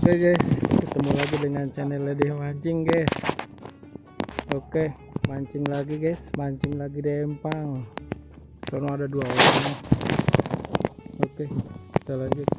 Oke guys, ketemu lagi dengan channel Lady Mancing guys. Oke, mancing lagi guys, mancing lagi di empang. Sono ada 2 orang. Oke, kita lanjut.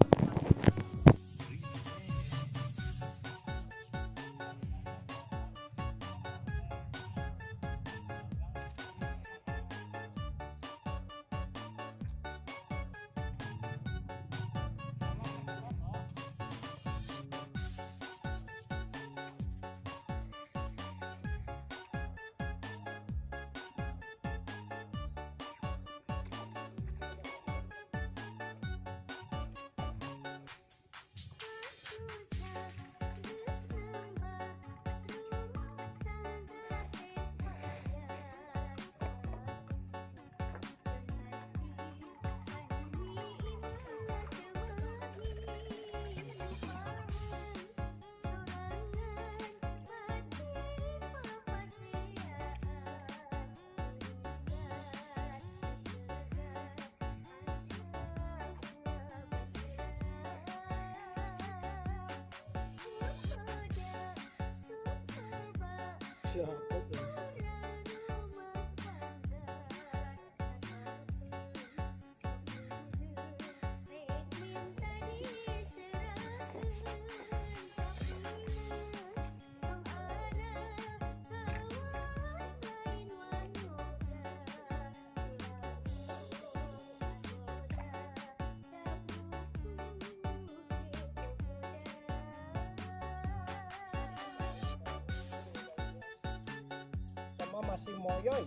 Masih moyoy.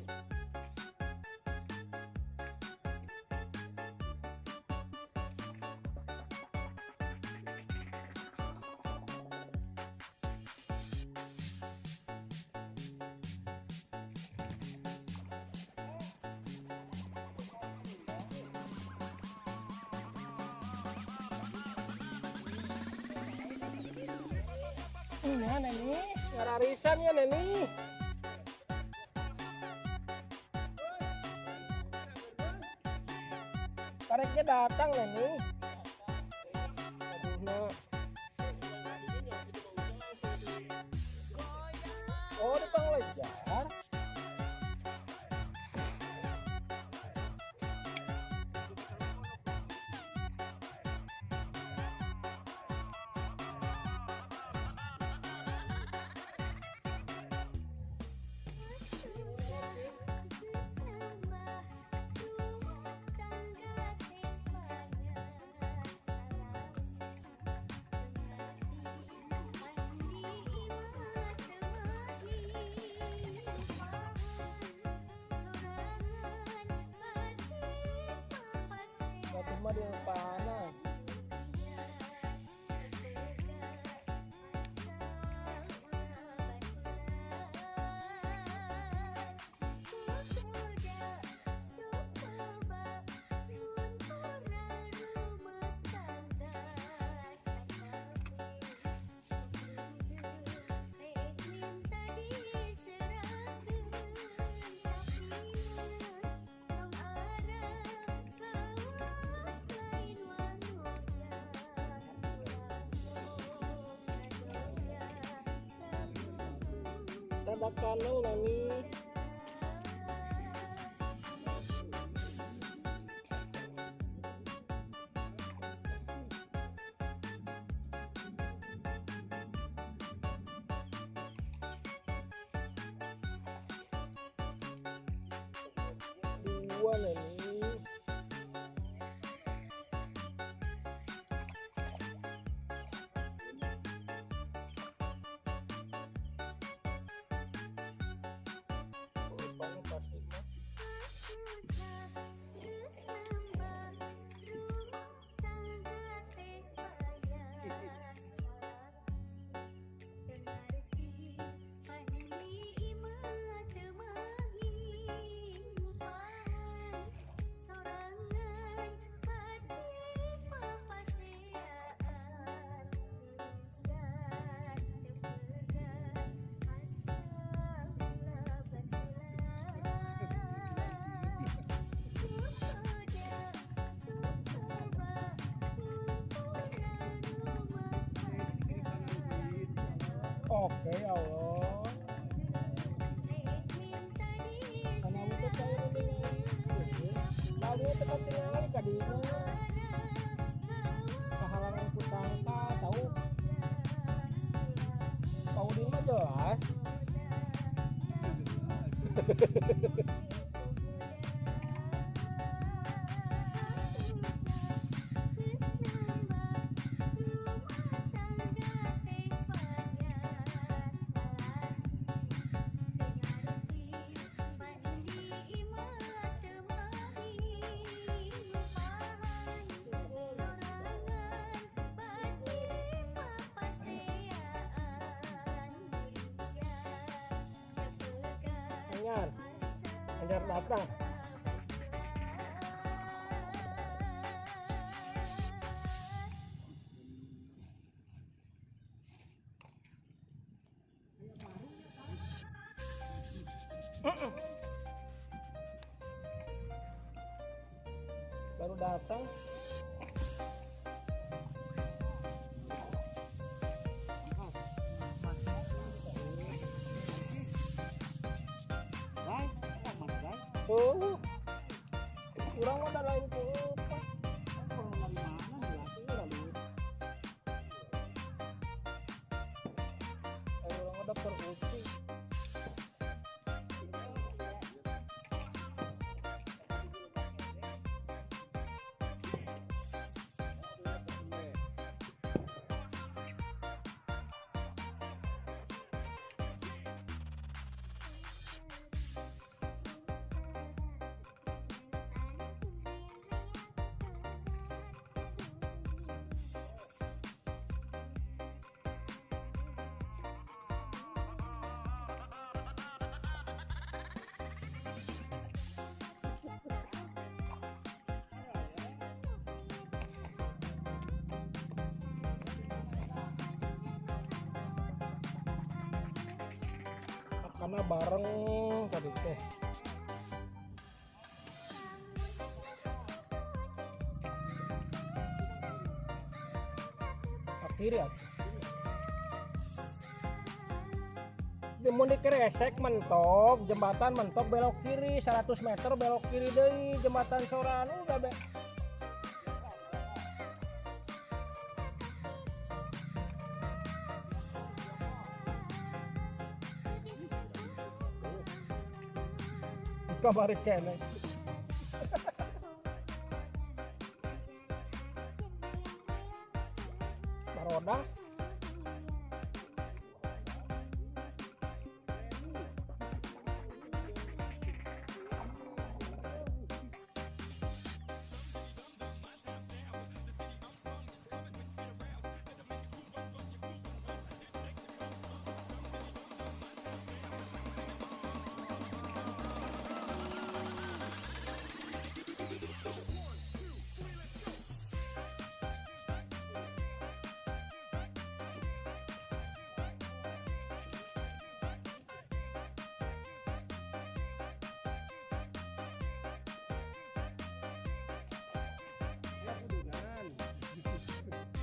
Nah, Neni, ngararisan ya Neni. Kareknya datang Neni. Aduh, nah. Oh, di panglejar. Cuma di panas. Ada kanal Nani. Dua Nani. Oke ya Allah. Karena itu saya ini kali itu kan tinggal kadinya. Kehalangan kutangka tahu. Tahu di mana jelas. Anyar datang. Baru datang. Tuh, kurang ada lain tuh. Orang ada perutnya. Karena bareng tadi teh. Kiri ya. Demun dikeresek mentok, jembatan mentok belok kiri 100 meter belok kiri deui jembatan soran udah be. Kabar kene. Baroda.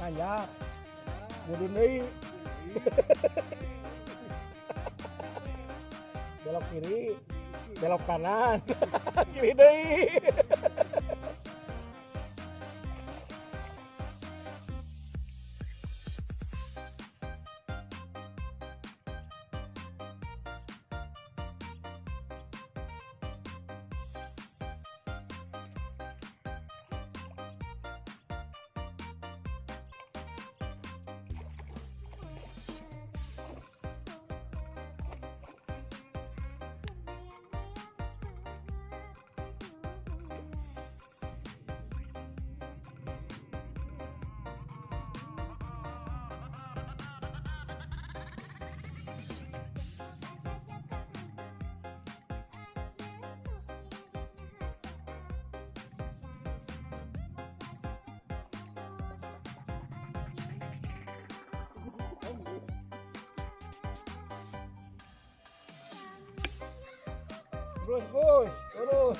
Anyar. Mudun deui. Belok kiri, belok kanan. Kiri deui. Terus.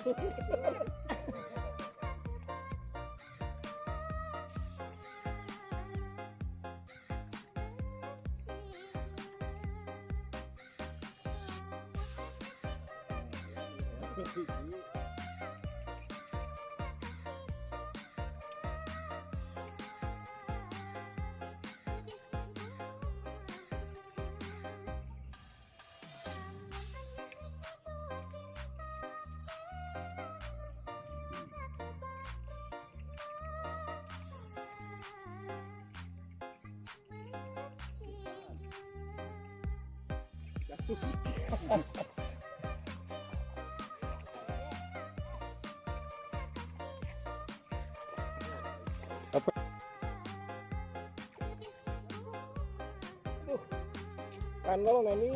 Kanal ini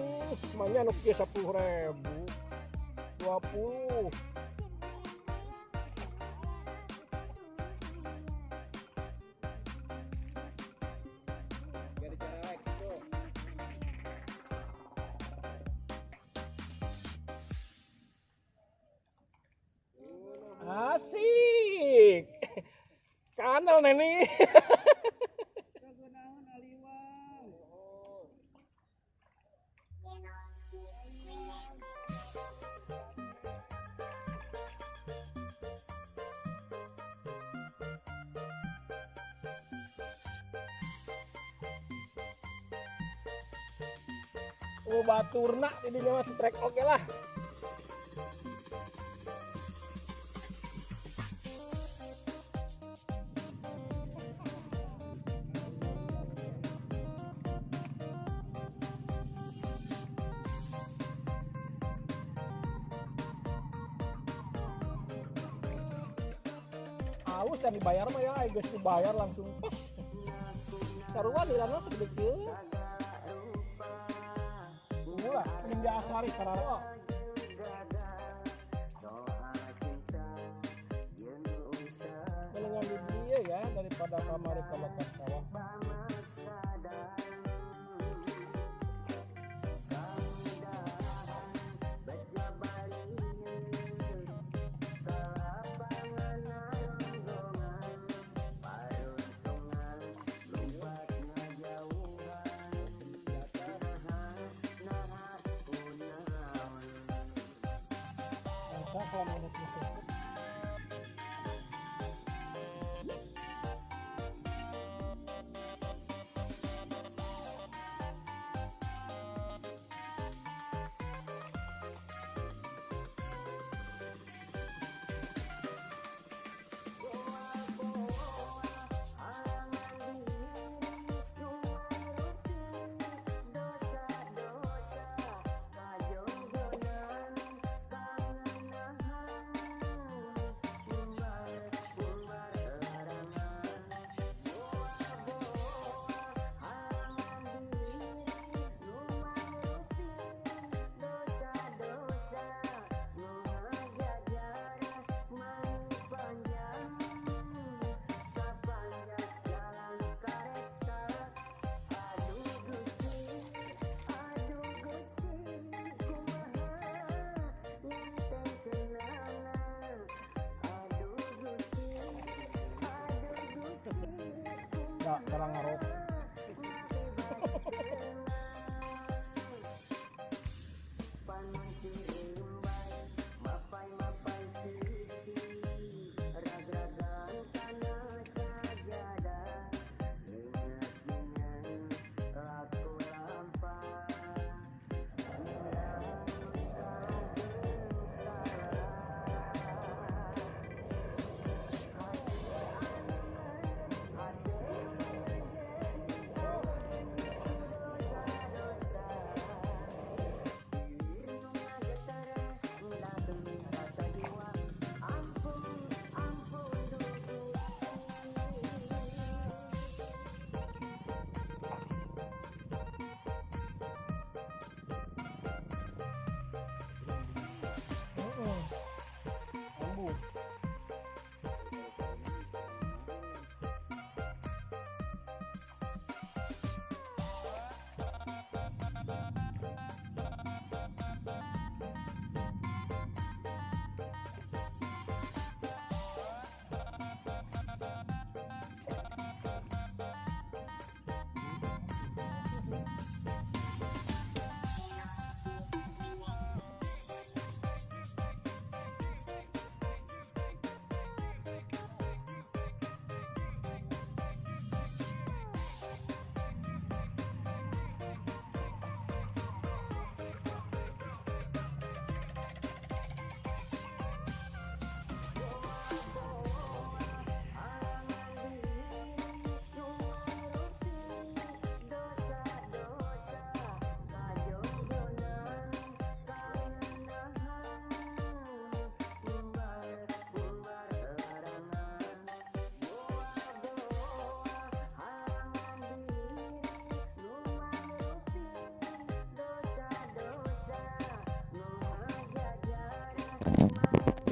semuanya nuki 10.000, 20. Asik. Kanal ini. Oh, baturna ini mah strike oke lah. Aus dan dibayar mah ya, guys dibayar langsung pas. Sarua di lana sedikit. Lah, ninja asari sararo. Mendingan di dia ya daripada kamari ke bekas sawah. Kalau menurut musuh Karang ngarok.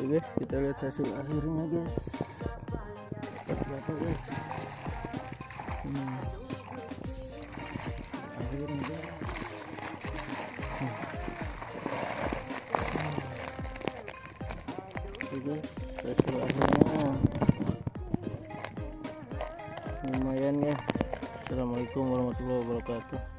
Oke, kita lihat hasil akhirnya guys. Berapa guys? Akhirnya guys. Oke, hasil akhirnya lumayan ya. Assalamualaikum warahmatullahi wabarakatuh.